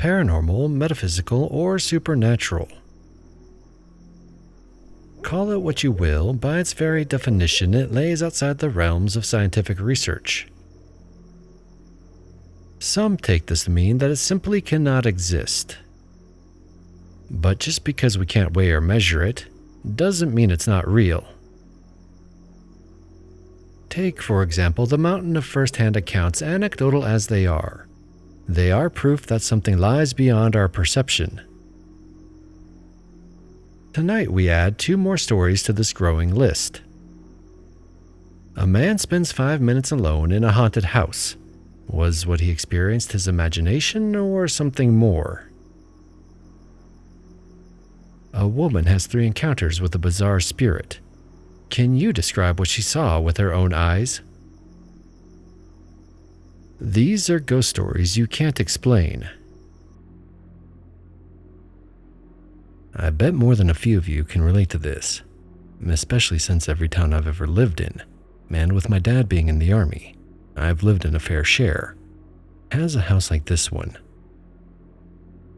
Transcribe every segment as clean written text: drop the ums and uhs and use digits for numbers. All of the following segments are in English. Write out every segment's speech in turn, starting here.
paranormal, metaphysical, or supernatural. Call it what you will, by its very definition, it lays outside the realms of scientific research. Some take this to mean that it simply cannot exist. But just because we can't weigh or measure it, doesn't mean it's not real. Take, for example, the mountain of first-hand accounts, anecdotal as they are. They are proof that something lies beyond our perception. Tonight we add 2 more stories to this growing list. A man spends 5 minutes alone in a haunted house. Was what he experienced his imagination or something more? A woman has 3 encounters with a bizarre spirit. Can you describe what she saw with her own eyes? These are ghost stories you can't explain. I bet more than a few of you can relate to this, especially since every town I've ever lived in, and with my dad being in the army, I've lived in a fair share, has a house like this one.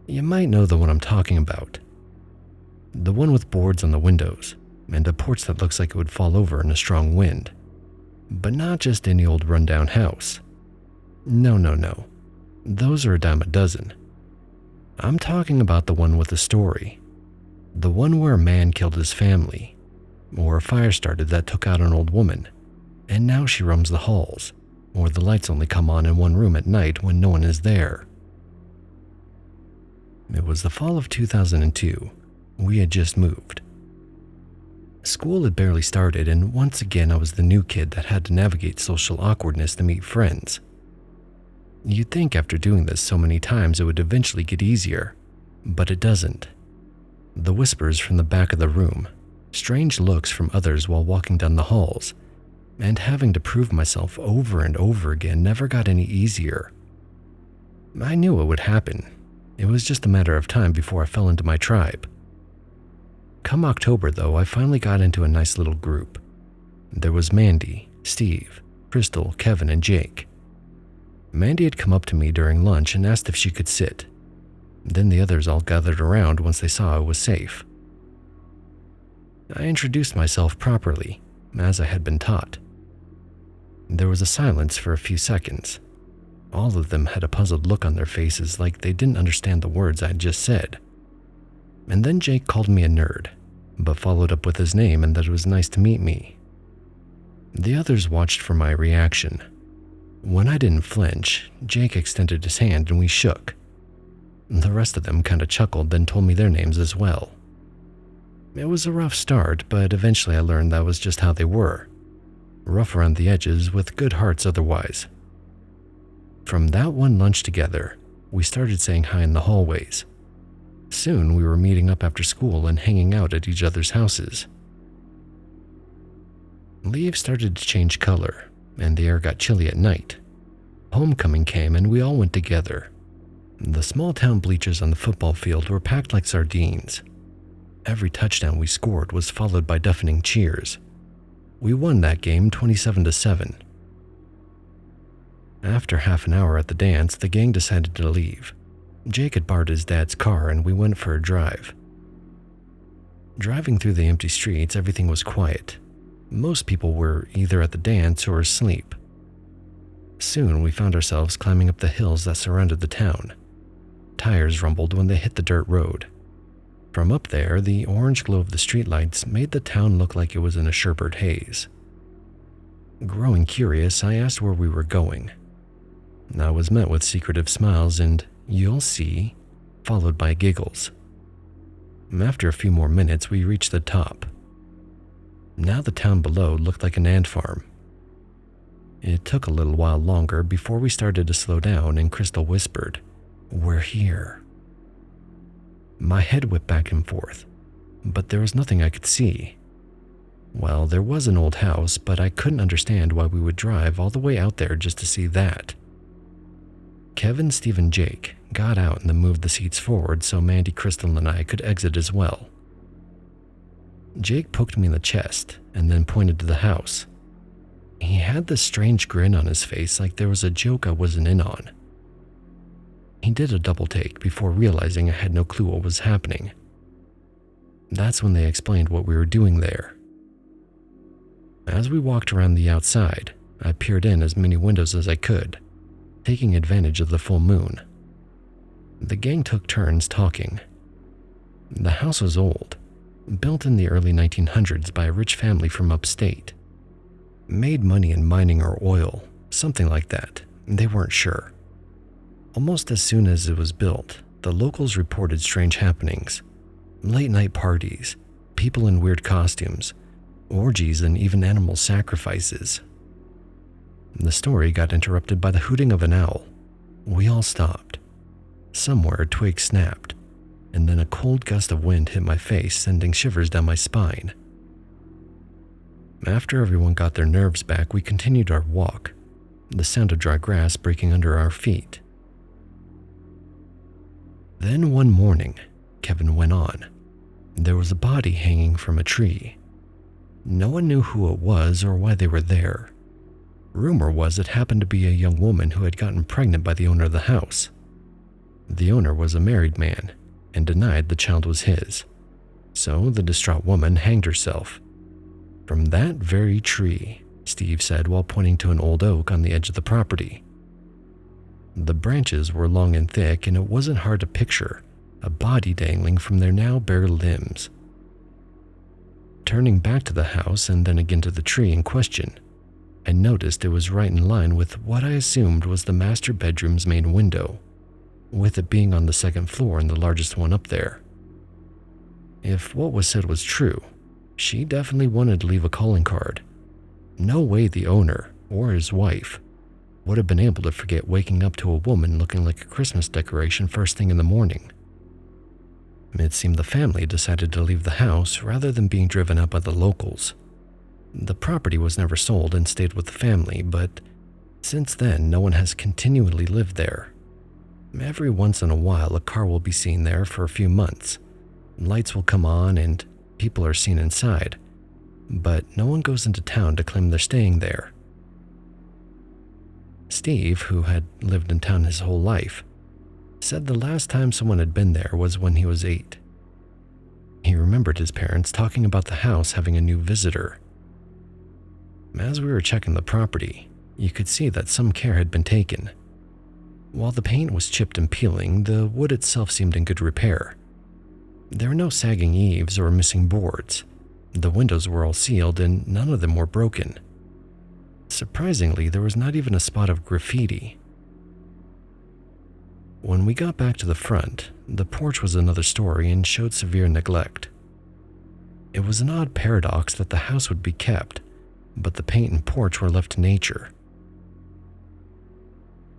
You might know the one I'm talking about. The one with boards on the windows, and a porch that looks like it would fall over in a strong wind. But not just any old rundown house. No. Those are a dime a dozen. I'm talking about the one with the story. The one where a man killed his family, or a fire started that took out an old woman, and now she roams the halls, or the lights only come on in one room at night when no one is there. It was the fall of 2002. We had just moved. School had barely started, and once again I was the new kid that had to navigate social awkwardness to meet friends. You'd think after doing this so many times it would eventually get easier, but it doesn't. The whispers from the back of the room, strange looks from others while walking down the halls, and having to prove myself over and over again never got any easier. I knew it would happen. It was just a matter of time before I fell into my tribe. Come October, though, I finally got into a nice little group. There was Mandy, Steve, Crystal, Kevin, and Jake. Mandy had come up to me during lunch and asked if she could sit. Then the others all gathered around once they saw I was safe. I introduced myself properly, as I had been taught. There was a silence for a few seconds. All of them had a puzzled look on their faces like they didn't understand the words I had just said. And then Jake called me a nerd, but followed up with his name and that it was nice to meet me. The others watched for my reaction. When I didn't flinch, Jake extended his hand and we shook. The rest of them kind of chuckled, then told me their names as well. It was a rough start, but eventually I learned that was just how they were. Rough around the edges with good hearts otherwise. From that one lunch together, we started saying hi in the hallways. Soon we were meeting up after school and hanging out at each other's houses. Leaves started to change color, and the air got chilly at night. Homecoming came and we all went together. The small town bleachers on the football field were packed like sardines. Every touchdown we scored was followed by deafening cheers. We won that game 27-7. After half an hour at the dance, the gang decided to leave. Jake had borrowed his dad's car and we went for a drive. Driving through the empty streets, everything was quiet. Most people were either at the dance or asleep. Soon we found ourselves climbing up the hills that surrounded the town. Tires rumbled when they hit the dirt road. From up there, the orange glow of the streetlights made the town look like it was in a sherbet haze. Growing curious, I asked where we were going. I was met with secretive smiles and, "You'll see," followed by giggles. After a few more minutes, we reached the top. Now the town below looked like an ant farm. It took a little while longer before we started to slow down and Crystal whispered, "We're here." My head whipped back and forth, but there was nothing I could see. Well, there was an old house, but I couldn't understand why we would drive all the way out there just to see that. Kevin, Steve, and Jake got out and then moved the seats forward so Mandy, Crystal, and I could exit as well. Jake poked me in the chest and then pointed to the house. He had this strange grin on his face like there was a joke I wasn't in on. He did a double take before realizing I had no clue what was happening. That's when they explained what we were doing there. As we walked around the outside, I peered in as many windows as I could, taking advantage of the full moon. The gang took turns talking. The house was old, built in the early 1900s by a rich family from upstate. Made money in mining or oil, something like that. They weren't sure. Almost as soon as it was built, the locals reported strange happenings. Late-night parties, people in weird costumes, orgies, and even animal sacrifices. The story got interrupted by the hooting of an owl. We all stopped. Somewhere a twig snapped, and then a cold gust of wind hit my face, sending shivers down my spine. After everyone got their nerves back, we continued our walk, the sound of dry grass breaking under our feet. Then one morning, Kevin went on, there was a body hanging from a tree. No one knew who it was or why they were there. Rumor was it happened to be a young woman who had gotten pregnant by the owner of the house. The owner was a married man and denied the child was his. So the distraught woman hanged herself. From that very tree, Steve said while pointing to an old oak on the edge of the property. The branches were long and thick, and it wasn't hard to picture a body dangling from their now bare limbs. Turning back to the house and then again to the tree in question, I noticed it was right in line with what I assumed was the master bedroom's main window, with it being on the second floor and the largest one up there. If what was said was true, she definitely wanted to leave a calling card. No way the owner, or his wife, would have been able to forget waking up to a woman looking like a Christmas decoration first thing in the morning. It seemed the family decided to leave the house rather than being driven out by the locals. The property was never sold and stayed with the family, but since then no one has continually lived there. Every once in a while a car will be seen there for a few months. Lights will come on and people are seen inside, but no one goes into town to claim they're staying there. Steve, who had lived in town his whole life, said the last time someone had been there was when he was 8. He remembered his parents talking about the house having a new visitor. As we were checking the property, you could see that some care had been taken. While the paint was chipped and peeling, the wood itself seemed in good repair. There were no sagging eaves or missing boards. The windows were all sealed and none of them were broken. Surprisingly, there was not even a spot of graffiti. When we got back to the front, the porch was another story and showed severe neglect. It was an odd paradox that the house would be kept, but the paint and porch were left to nature.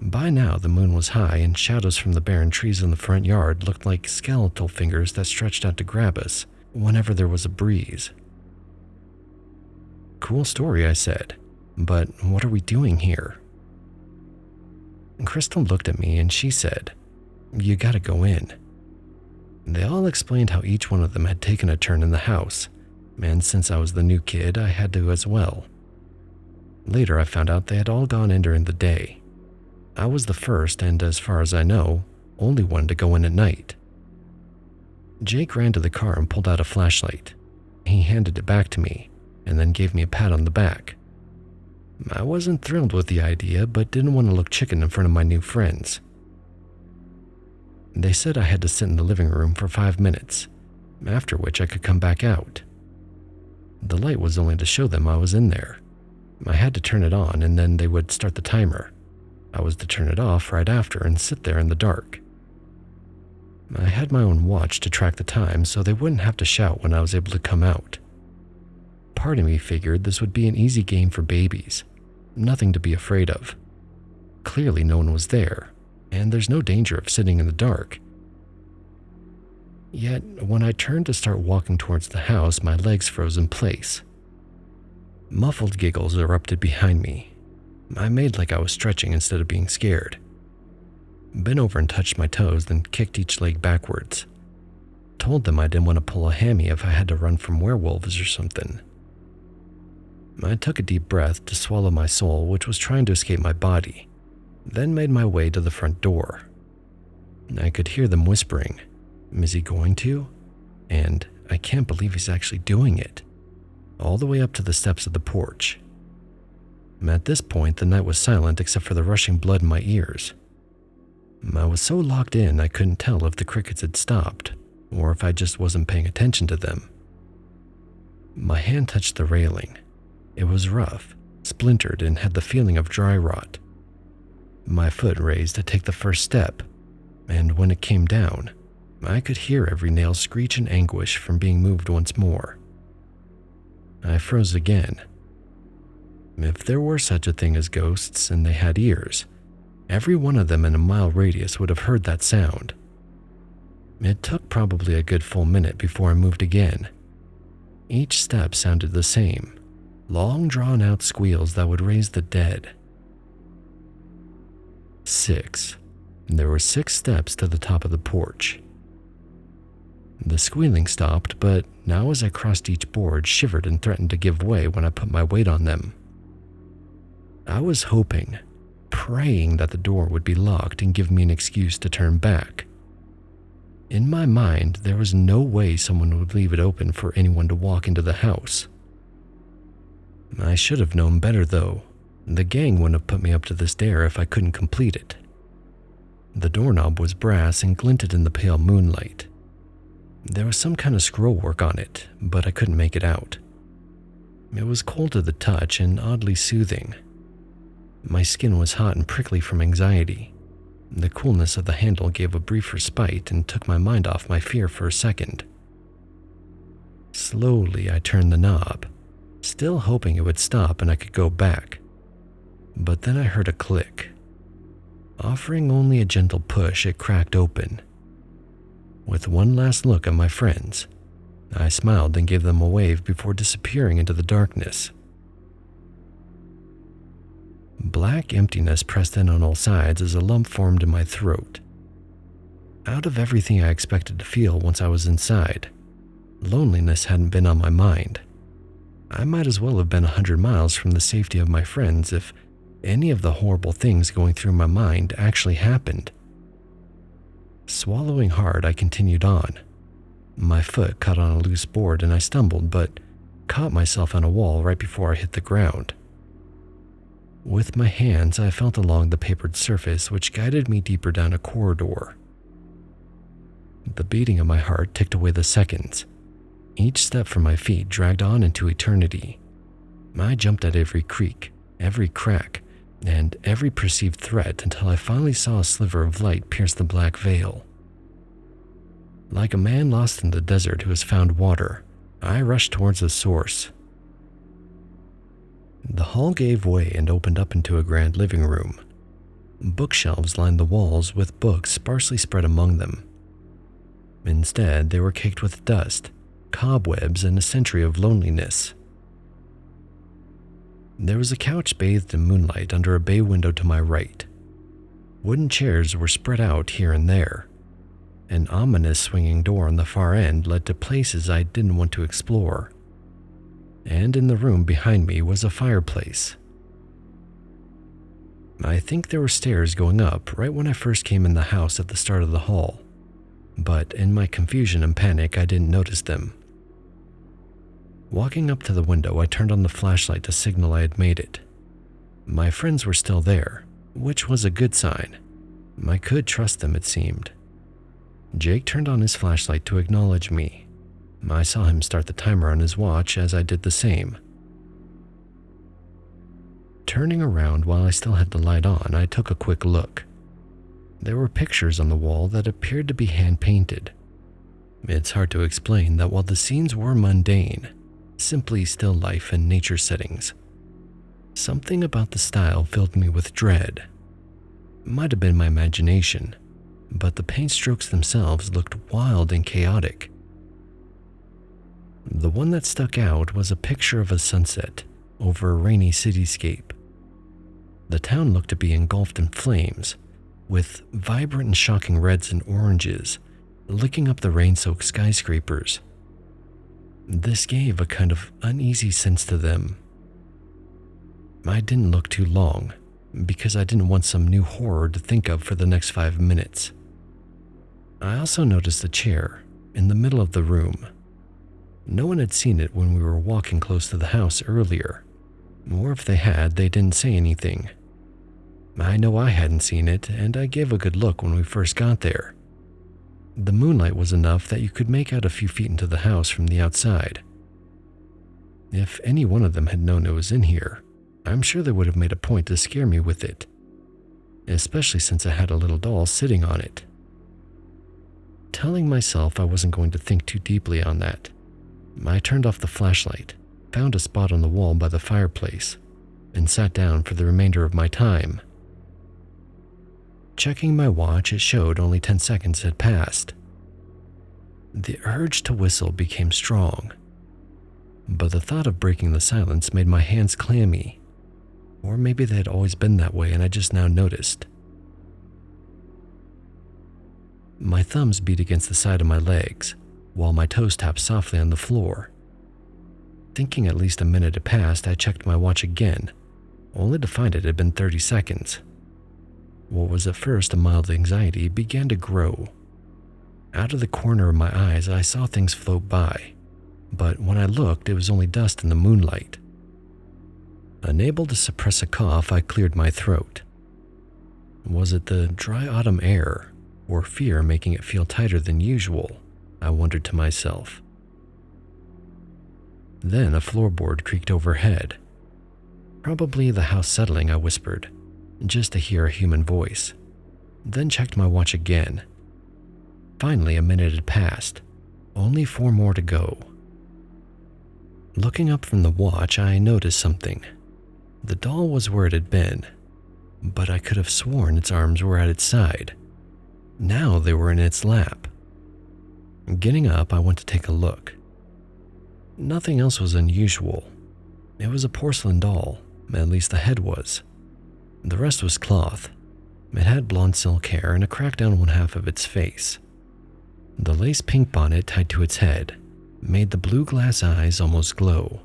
By now, the moon was high and shadows from the barren trees in the front yard looked like skeletal fingers that stretched out to grab us whenever there was a breeze. Cool story, I said, but what are we doing here? Crystal looked at me and she said, "You gotta go in." They all explained how each one of them had taken a turn in the house, and since I was the new kid, I had to as well. Later, I found out they had all gone in during the day. I was the first and, as far as I know, only one to go in at night. Jake ran to the car and pulled out a flashlight. He handed it back to me and then gave me a pat on the back. I wasn't thrilled with the idea, but didn't want to look chicken in front of my new friends. They said I had to sit in the living room for 5 minutes, after which I could come back out. The light was only to show them I was in there. I had to turn it on and then they would start the timer. I was to turn it off right after and sit there in the dark. I had my own watch to track the time so they wouldn't have to shout when I was able to come out. Part of me figured this would be an easy game for babies, nothing to be afraid of. Clearly no one was there, and there's no danger of sitting in the dark. Yet, when I turned to start walking towards the house, my legs froze in place. Muffled giggles erupted behind me. I made like I was stretching instead of being scared. Bent over and touched my toes, then kicked each leg backwards. Told them I didn't want to pull a hammy if I had to run from werewolves or something. I took a deep breath to swallow my soul, which was trying to escape my body, then made my way to the front door. I could hear them whispering, "Is he going to?" And "I can't believe he's actually doing it," all the way up to the steps of the porch. At this point, the night was silent except for the rushing blood in my ears. I was so locked in I couldn't tell if the crickets had stopped or if I just wasn't paying attention to them. My hand touched the railing. It was rough, splintered, and had the feeling of dry rot. My foot raised to take the first step, and when it came down, I could hear every nail screech in anguish from being moved once more. I froze again. If there were such a thing as ghosts and they had ears, every one of them in a mile radius would have heard that sound. It took probably a good full minute before I moved again. Each step sounded the same, long drawn-out squeals that would raise the dead. 6. There were 6 steps to the top of the porch. The squealing stopped, but now as I crossed each board, shivered and threatened to give way when I put my weight on them. I was hoping, praying that the door would be locked and give me an excuse to turn back. In my mind, there was no way someone would leave it open for anyone to walk into the house. I should have known better, though. The gang wouldn't have put me up to this dare if I couldn't complete it. The doorknob was brass and glinted in the pale moonlight. There was some kind of scroll work on it, but I couldn't make it out. It was cold to the touch and oddly soothing. My skin was hot and prickly from anxiety. The coolness of the handle gave a brief respite and took my mind off my fear for a second. Slowly, I turned the knob, still hoping it would stop and I could go back. But then I heard a click. Offering only a gentle push, it cracked open. With one last look at my friends, I smiled and gave them a wave before disappearing into the darkness. Black emptiness pressed in on all sides as a lump formed in my throat. Out of everything I expected to feel once I was inside, loneliness hadn't been on my mind. I might as well have been 100 miles from the safety of my friends if any of the horrible things going through my mind actually happened. Swallowing hard, I continued on. My foot caught on a loose board and I stumbled, but caught myself on a wall right before I hit the ground. With my hands, I felt along the papered surface, which guided me deeper down a corridor. The beating of my heart ticked away the seconds. Each step from my feet dragged on into eternity. I jumped at every creak, every crack, and every perceived threat until I finally saw a sliver of light pierce the black veil. Like a man lost in the desert who has found water, I rushed towards the source. The hall gave way and opened up into a grand living room. Bookshelves lined the walls with books sparsely spread among them. Instead, they were caked with dust, cobwebs, and a century of loneliness. There was a couch bathed in moonlight under a bay window to my right. Wooden chairs were spread out here and there. An ominous swinging door on the far end led to places I didn't want to explore. And in the room behind me was a fireplace. I think there were stairs going up right when I first came in the house at the start of the hall, but in my confusion and panic, I didn't notice them. Walking up to the window, I turned on the flashlight to signal I had made it. My friends were still there, which was a good sign. I could trust them, it seemed. Jake turned on his flashlight to acknowledge me. I saw him start the timer on his watch as I did the same. Turning around while I still had the light on, I took a quick look. There were pictures on the wall that appeared to be hand-painted. It's hard to explain that while the scenes were mundane, simply still life and nature settings, something about the style filled me with dread. Might have been my imagination, but the paint strokes themselves looked wild and chaotic. The one that stuck out was a picture of a sunset over a rainy cityscape. The town looked to be engulfed in flames, with vibrant and shocking reds and oranges licking up the rain-soaked skyscrapers. This gave a kind of uneasy sense to them. I didn't look too long, because I didn't want some new horror to think of for the next 5 minutes. I also noticed a chair in the middle of the room. No one had seen it when we were walking close to the house earlier, or if they had, they didn't say anything. I know I hadn't seen it, and I gave a good look when we first got there. The moonlight was enough that you could make out a few feet into the house from the outside. If any one of them had known it was in here, I'm sure they would have made a point to scare me with it, especially since I had a little doll sitting on it. Telling myself I wasn't going to think too deeply on that, I turned off the flashlight, found a spot on the wall by the fireplace, and sat down for the remainder of my time. Checking my watch, it showed only 10 seconds had passed. The urge to whistle became strong, but the thought of breaking the silence made my hands clammy. Or maybe they had always been that way and I just now noticed. My thumbs beat against the side of my legs, while my toes tapped softly on the floor. Thinking at least a minute had passed, I checked my watch again, only to find it had been 30 seconds. What was at first a mild anxiety began to grow. Out of the corner of my eyes, I saw things float by, but when I looked, it was only dust in the moonlight. Unable to suppress a cough, I cleared my throat. Was it the dry autumn air, or fear making it feel tighter than usual? I wondered to myself. Then a floorboard creaked overhead. Probably the house settling, I whispered, just to hear a human voice, then checked my watch again. Finally, a minute had passed, only 4 more to go. Looking up from the watch, I noticed something. The doll was where it had been, but I could have sworn its arms were at its side. Now they were in its lap. Getting up, I went to take a look. Nothing else was unusual. It was a porcelain doll, at least the head was. The rest was cloth. It had blonde silk hair and a crack down one half of its face. The lace pink bonnet tied to its head made the blue glass eyes almost glow.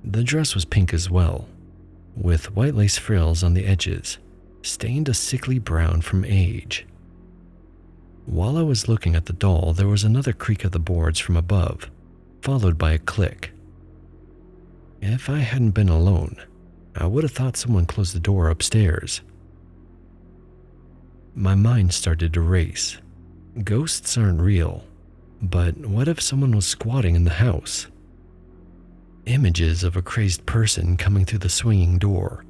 The dress was pink as well, with white lace frills on the edges, stained a sickly brown from age. While I was looking at the doll, there was another creak of the boards from above, followed by a click. If I hadn't been alone, I would have thought someone closed the door upstairs. My mind started to race. Ghosts aren't real, but what if someone was squatting in the house? Images of a crazed person coming through the swinging door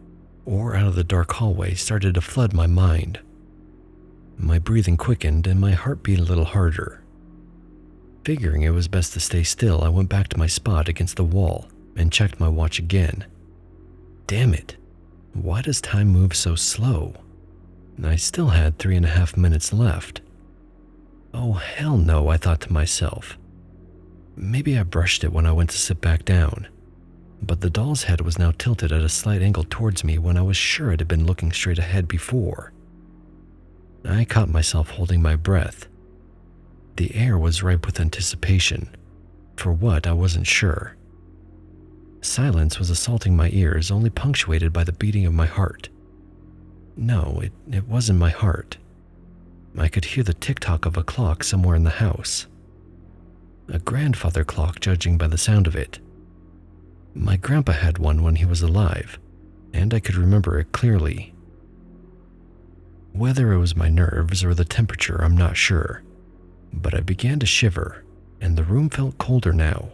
or out of the dark hallway started to flood my mind. My breathing quickened and my heart beat a little harder. Figuring it was best to stay still, I went back to my spot against the wall and checked my watch again. Damn it, why does time move so slow? I still had 3.5 minutes left. Oh hell no, I thought to myself. Maybe I brushed it when I went to sit back down, but the doll's head was now tilted at a slight angle towards me when I was sure it had been looking straight ahead before. I caught myself holding my breath. The air was ripe with anticipation. For what, I wasn't sure. Silence was assaulting my ears, only punctuated by the beating of my heart. No, it wasn't my heart. I could hear the tick-tock of a clock somewhere in the house. A grandfather clock, judging by the sound of it. My grandpa had one when he was alive, and I could remember it clearly. Whether it was my nerves or the temperature, I'm not sure, but I began to shiver, and the room felt colder now.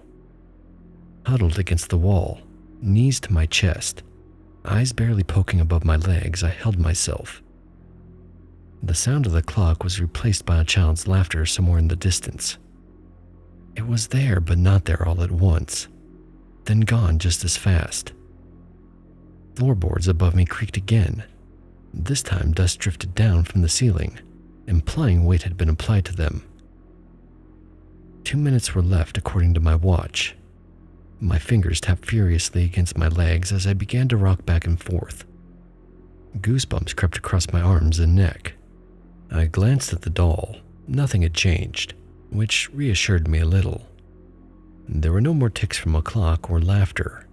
Huddled against the wall, knees to my chest, eyes barely poking above my legs, I held myself. The sound of the clock was replaced by a child's laughter somewhere in the distance. It was there, but not there all at once, then gone just as fast. Floorboards above me creaked again. This time dust drifted down from the ceiling, implying weight had been applied to them. 2 minutes were left according to my watch. My fingers tapped furiously against my legs as I began to rock back and forth. Goosebumps crept across my arms and neck. I glanced at the doll. Nothing had changed, which reassured me a little. There were no more ticks from a clock or laughter,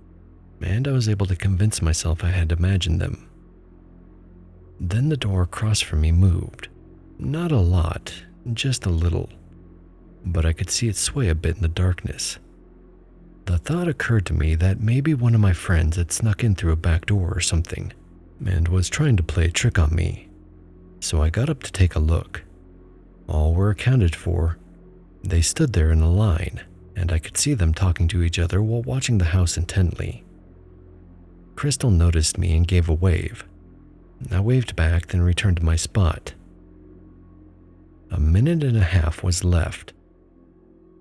and I was able to convince myself I had imagined them. Then the door across from me moved. Not a lot, just a little, but I could see it sway a bit in the darkness. The thought occurred to me that maybe one of my friends had snuck in through a back door or something and was trying to play a trick on me, so I got up to take a look. All were accounted for. They stood there in a line, and I could see them talking to each other while watching the house intently. Crystal noticed me and gave a wave. I waved back, then returned to my spot. A minute and a half was left.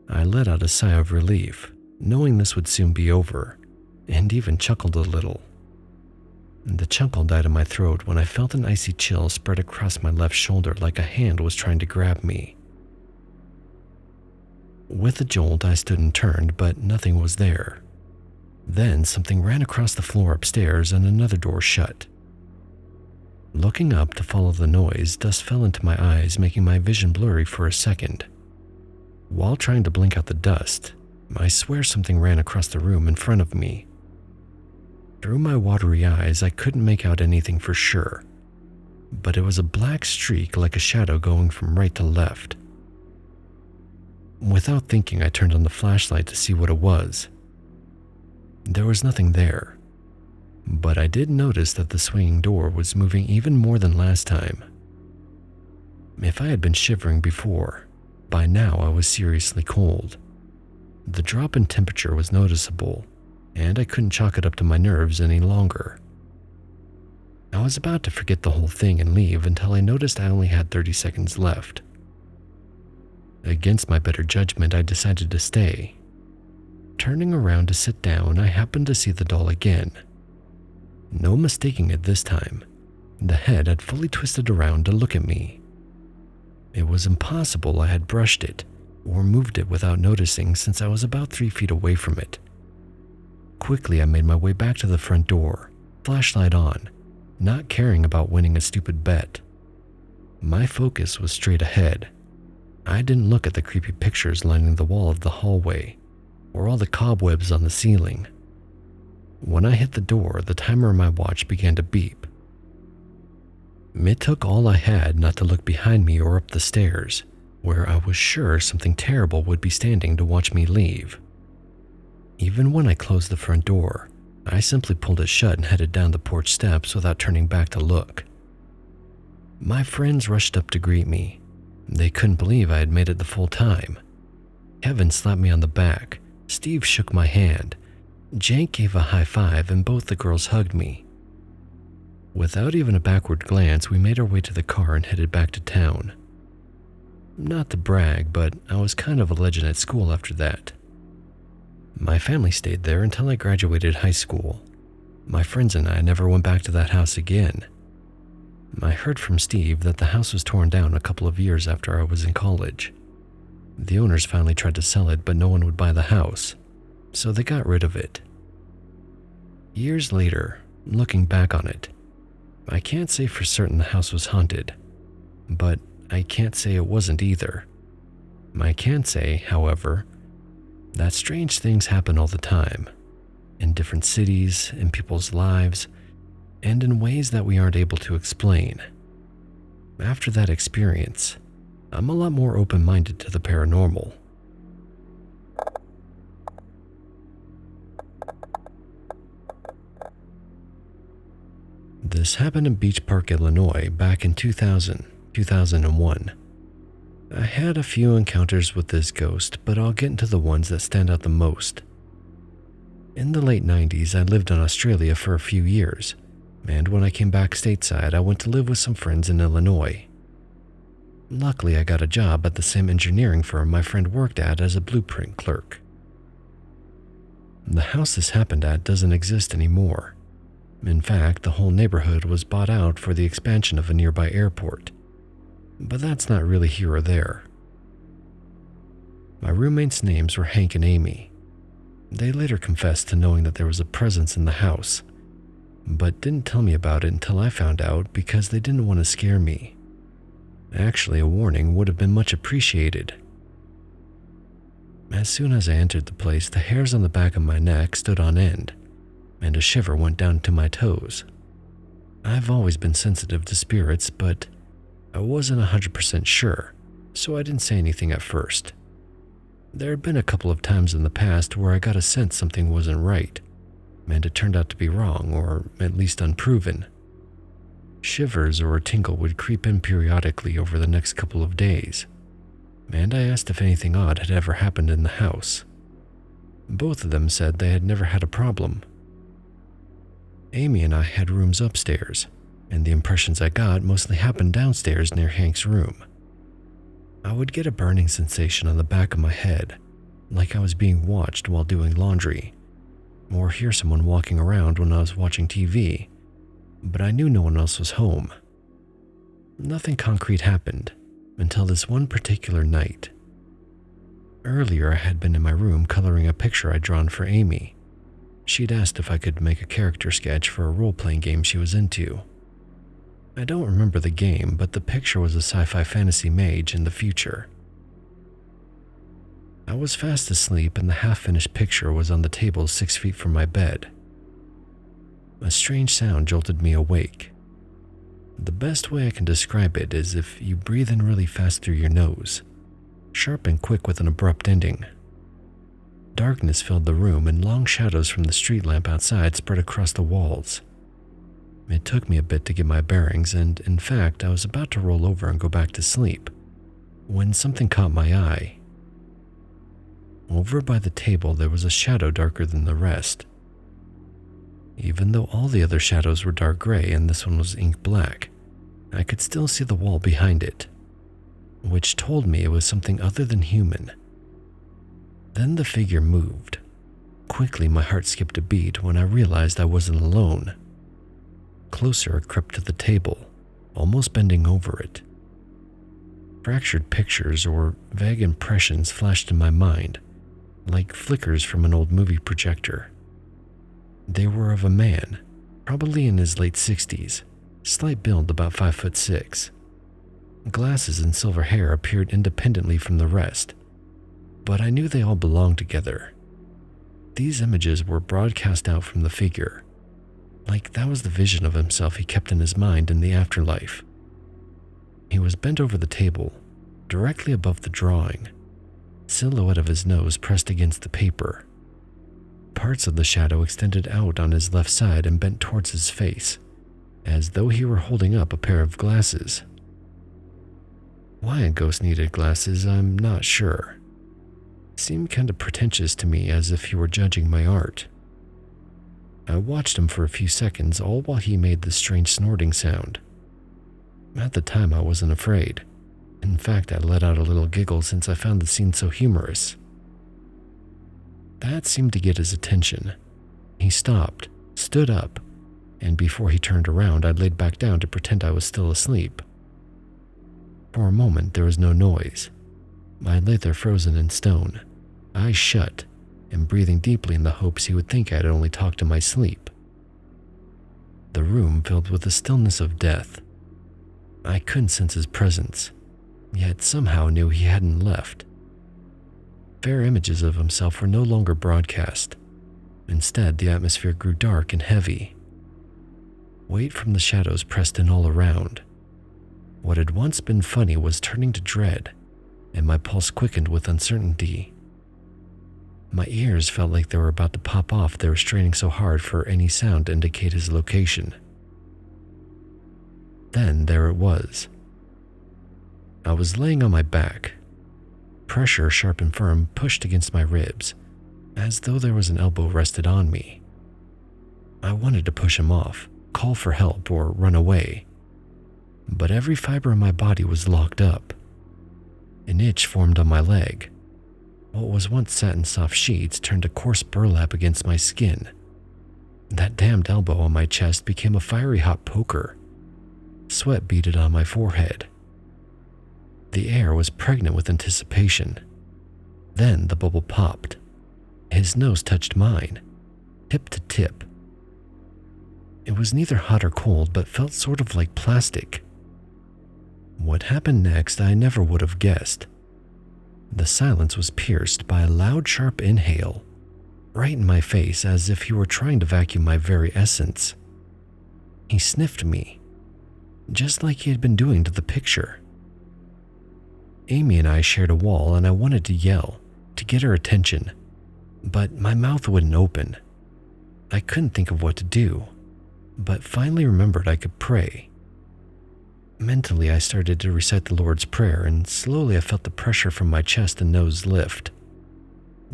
I let out a sigh of relief, knowing this would soon be over, and even chuckled a little. The chuckle died in my throat when I felt an icy chill spread across my left shoulder like a hand was trying to grab me. With a jolt, I stood and turned, but nothing was there. Then something ran across the floor upstairs and another door shut. Looking up to follow the noise, dust fell into my eyes, making my vision blurry for a second. While trying to blink out the dust, I swear something ran across the room in front of me. Through my watery eyes, I couldn't make out anything for sure, but it was a black streak like a shadow going from right to left. Without thinking, I turned on the flashlight to see what it was. There was nothing there, but I did notice that the swinging door was moving even more than last time. If I had been shivering before, by now I was seriously cold. The drop in temperature was noticeable, and I couldn't chalk it up to my nerves any longer. I was about to forget the whole thing and leave until I noticed I only had 30 seconds left. Against my better judgment, I decided to stay. Turning around to sit down, I happened to see the doll again. No mistaking it this time. The head had fully twisted around to look at me. It was impossible I had brushed it or moved it without noticing, since I was about 3 feet away from it. Quickly, I made my way back to the front door, flashlight on, not caring about winning a stupid bet. My focus was straight ahead. I didn't look at the creepy pictures lining the wall of the hallway, or all the cobwebs on the ceiling. When I hit the door, the timer on my watch began to beep. It took all I had not to look behind me or up the stairs, where I was sure something terrible would be standing to watch me leave. Even when I closed the front door, I simply pulled it shut and headed down the porch steps without turning back to look. My friends rushed up to greet me. They couldn't believe I had made it the full time. Kevin slapped me on the back, Steve shook my hand, Jake gave a high five, and both the girls hugged me. Without even a backward glance, we made our way to the car and headed back to town. Not to brag, but I was kind of a legend at school after that. My family stayed there until I graduated high school. My friends and I never went back to that house again. I heard from Steve that the house was torn down a couple of years after I was in college. The owners finally tried to sell it, but no one would buy the house, so they got rid of it. Years later, looking back on it, I can't say for certain the house was haunted, but I can't say it wasn't either. I can say, however, that strange things happen all the time, in different cities, in people's lives, and in ways that we aren't able to explain. After that experience, I'm a lot more open-minded to the paranormal. This happened in Beach Park, Illinois, back in 2001. I had a few encounters with this ghost, but I'll get into the ones that stand out the most. In the late 90s, I lived in Australia for a few years, and when I came back stateside, I went to live with some friends in Illinois. Luckily, I got a job at the same engineering firm my friend worked at as a blueprint clerk. The house this happened at doesn't exist anymore. In fact, the whole neighborhood was bought out for the expansion of a nearby airport. But that's not really here or there. My roommates' names were Hank and Amy. They later confessed to knowing that there was a presence in the house, but didn't tell me about it until I found out because they didn't want to scare me. Actually, a warning would have been much appreciated. As soon as I entered the place, the hairs on the back of my neck stood on end, and a shiver went down to my toes. I've always been sensitive to spirits, but I wasn't 100% sure, so I didn't say anything at first. There had been a couple of times in the past where I got a sense something wasn't right, and it turned out to be wrong, or at least unproven. Shivers or a tingle would creep in periodically over the next couple of days, and I asked if anything odd had ever happened in the house. Both of them said they had never had a problem. Amy and I had rooms upstairs, and the impressions I got mostly happened downstairs near Hank's room. I would get a burning sensation on the back of my head, like I was being watched while doing laundry, or hear someone walking around when I was watching TV, but I knew no one else was home. Nothing concrete happened until this one particular night. Earlier, I had been in my room coloring a picture I'd drawn for Amy. She'd asked if I could make a character sketch for a role-playing game she was into. I don't remember the game, but the picture was a sci-fi fantasy mage in the future. I was fast asleep and the half-finished picture was on the table 6 feet from my bed. A strange sound jolted me awake. The best way I can describe it is if you breathe in really fast through your nose, sharp and quick with an abrupt ending. Darkness filled the room and long shadows from the street lamp outside spread across the walls. It took me a bit to get my bearings, and in fact, I was about to roll over and go back to sleep when something caught my eye. Over by the table, there was a shadow darker than the rest. Even though all the other shadows were dark gray and this one was ink black, I could still see the wall behind it, which told me it was something other than human. Then the figure moved. Quickly, my heart skipped a beat when I realized I wasn't alone. Closer, it crept to the table, almost bending over it. Fractured pictures or vague impressions flashed in my mind, like flickers from an old movie projector. They were of a man, probably in his late 60s, slight build about 5'6". Glasses and silver hair appeared independently from the rest, but I knew they all belonged together. These images were broadcast out from the figure, like that was the vision of himself he kept in his mind in the afterlife. He was bent over the table, directly above the drawing, silhouette of his nose pressed against the paper. Parts of the shadow extended out on his left side and bent towards his face, as though he were holding up a pair of glasses. Why a ghost needed glasses, I'm not sure. Seemed kind of pretentious to me, as if he were judging my art. I watched him for a few seconds, all while he made this strange snorting sound. At the time, I wasn't afraid. In fact, I let out a little giggle since I found the scene so humorous. That seemed to get his attention. He stopped, stood up, and before he turned around, I laid back down to pretend I was still asleep. For a moment, there was no noise. I lay there frozen in stone, eyes shut, and breathing deeply in the hopes he would think I had only talked in my sleep. The room filled with the stillness of death. I couldn't sense his presence, yet somehow knew he hadn't left. Fair images of himself were no longer broadcast. Instead, the atmosphere grew dark and heavy. Weight from the shadows pressed in all around. What had once been funny was turning to dread, and my pulse quickened with uncertainty. My ears felt like they were about to pop off. They were straining so hard for any sound to indicate his location. Then there it was. I was laying on my back. Pressure, sharp and firm, pushed against my ribs, as though there was an elbow rested on me. I wanted to push him off, call for help, or run away, but every fiber in my body was locked up. An itch formed on my leg. What was once satin soft sheets turned to coarse burlap against my skin. That damned elbow on my chest became a fiery hot poker. Sweat beaded on my forehead. The air was pregnant with anticipation. Then the bubble popped. His nose touched mine, tip to tip. It was neither hot or cold, but felt sort of like plastic. What happened next, I never would have guessed. The silence was pierced by a loud, sharp inhale, right in my face, as if he were trying to vacuum my very essence. He sniffed me, just like he had been doing to the picture. Amy and I shared a wall and I wanted to yell, to get her attention, but my mouth wouldn't open. I couldn't think of what to do, but finally remembered I could pray. Mentally, I started to recite the Lord's Prayer, and slowly I felt the pressure from my chest and nose lift.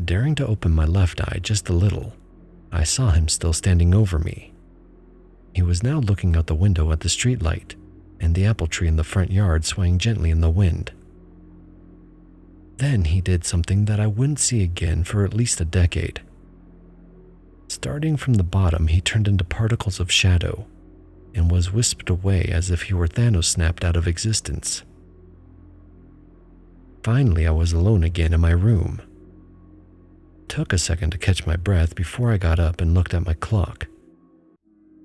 Daring to open my left eye just a little, I saw him still standing over me. He was now looking out the window at the streetlight and the apple tree in the front yard swaying gently in the wind. Then he did something that I wouldn't see again for at least a decade. Starting from the bottom, he turned into particles of shadow and was whisked away as if he were Thanos snapped out of existence. Finally, I was alone again in my room. Took a second to catch my breath before I got up and looked at my clock.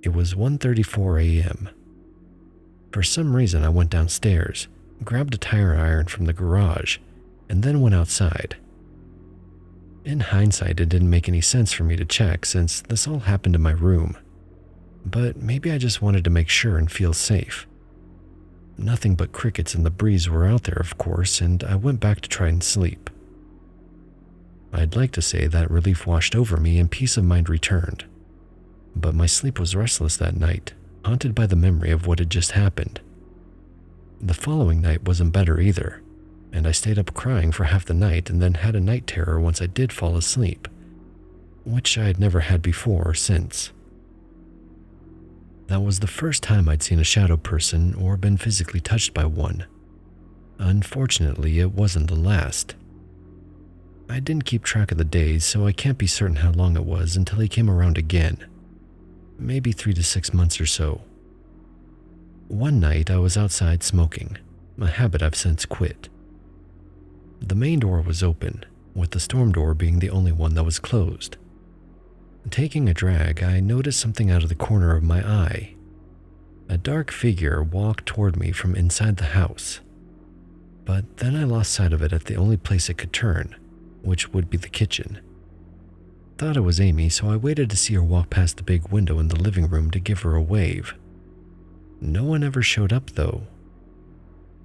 It was 1:34 a.m. For some reason, I went downstairs, grabbed a tire iron from the garage, and then went outside. In hindsight, it didn't make any sense for me to check since this all happened in my room. But maybe I just wanted to make sure and feel safe. Nothing but crickets and the breeze were out there, of course, and I went back to try and sleep. I'd like to say that relief washed over me and peace of mind returned. But my sleep was restless that night, haunted by the memory of what had just happened. The following night wasn't better either, and I stayed up crying for half the night and then had a night terror once I did fall asleep, which I had never had before or since. That was the first time I'd seen a shadow person or been physically touched by one. Unfortunately, it wasn't the last. I didn't keep track of the days, so I can't be certain how long it was until he came around again. Maybe 3 to 6 months or so. One night I was outside smoking, a habit I've since quit. The main door was open, with the storm door being the only one that was closed. Taking a drag, I noticed something out of the corner of my eye. A dark figure walked toward me from inside the house. But then I lost sight of it at the only place it could turn, which would be the kitchen. Thought it was Amy, so I waited to see her walk past the big window in the living room to give her a wave. No one ever showed up, though.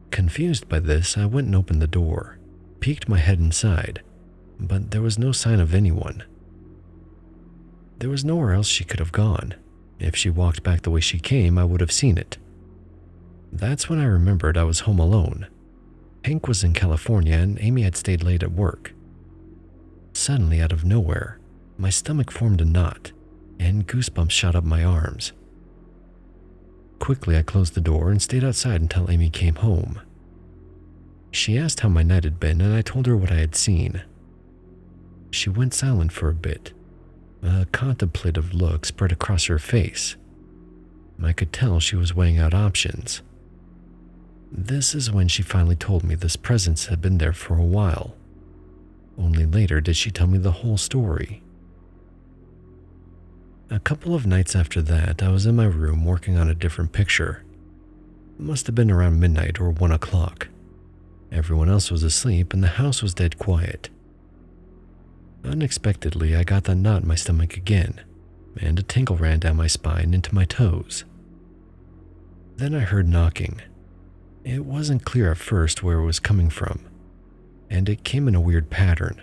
Confused by this, I went and opened the door, peeked my head inside, but there was no sign of anyone. There was nowhere else she could have gone. If she walked back the way she came, I would have seen it. That's when I remembered I was home alone. Hank was in California and Amy had stayed late at work. Suddenly, out of nowhere, my stomach formed a knot, and goosebumps shot up my arms. Quickly, I closed the door and stayed outside until Amy came home. She asked how my night had been, and I told her what I had seen. She went silent for a bit. A contemplative look spread across her face. I could tell she was weighing out options. This is when she finally told me this presence had been there for a while. Only later did she tell me the whole story. A couple of nights after that, I was in my room working on a different picture. It must have been around midnight or 1 o'clock. Everyone else was asleep and the house was dead quiet. Unexpectedly, I got that knot in my stomach again, and a tingle ran down my spine into my toes. Then I heard knocking. It wasn't clear at first where it was coming from, and it came in a weird pattern.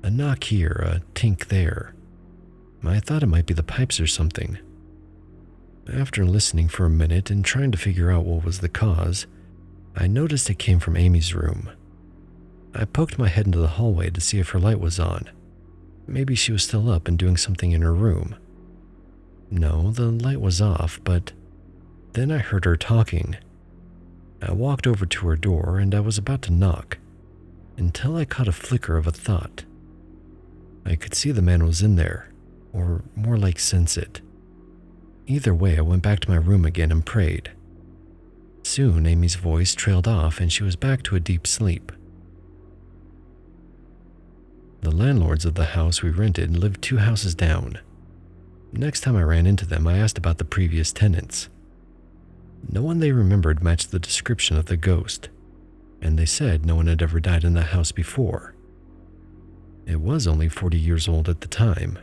A knock here, a tink there. I thought it might be the pipes or something. After listening for a minute and trying to figure out what was the cause, I noticed it came from Amy's room. I poked my head into the hallway to see if her light was on. Maybe she was still up and doing something in her room. No, the light was off, but then I heard her talking. I walked over to her door and I was about to knock, until I caught a flicker of a thought. I could see the man was in there, or more like sense it. Either way, I went back to my room again and prayed. Soon, Amy's voice trailed off and she was back to a deep sleep. The landlords of the house we rented lived 2 houses down. Next time I ran into them, I asked about the previous tenants. No one they remembered matched the description of the ghost, and they said no one had ever died in that house before. It was only 40 years old at the time.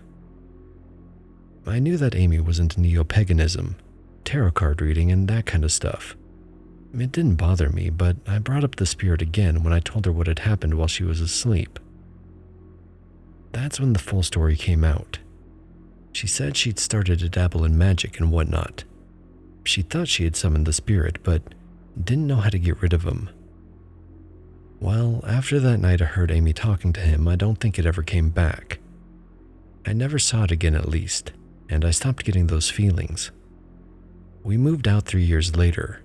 I knew that Amy was into neo-paganism, tarot card reading, and that kind of stuff. It didn't bother me, but I brought up the spirit again when I told her what had happened while she was asleep. That's when the full story came out. She said she'd started to dabble in magic and whatnot. She thought she had summoned the spirit, but didn't know how to get rid of him. Well, after that night I heard Amy talking to him, I don't think it ever came back. I never saw it again at least, and I stopped getting those feelings. We moved out 3 years later.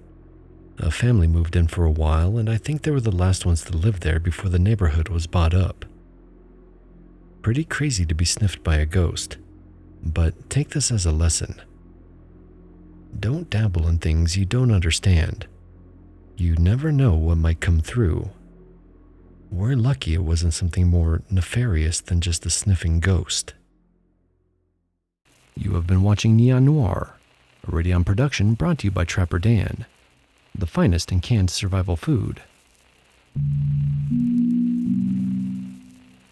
A family moved in for a while, and I think they were the last ones to live there before the neighborhood was bought up. Pretty crazy to be sniffed by a ghost, but take this as a lesson. Don't dabble in things you don't understand. You never know what might come through. We're lucky it wasn't something more nefarious than just a sniffing ghost. You have been watching Noir, a Radion production brought to you by Trapper Dan, the finest in canned survival food.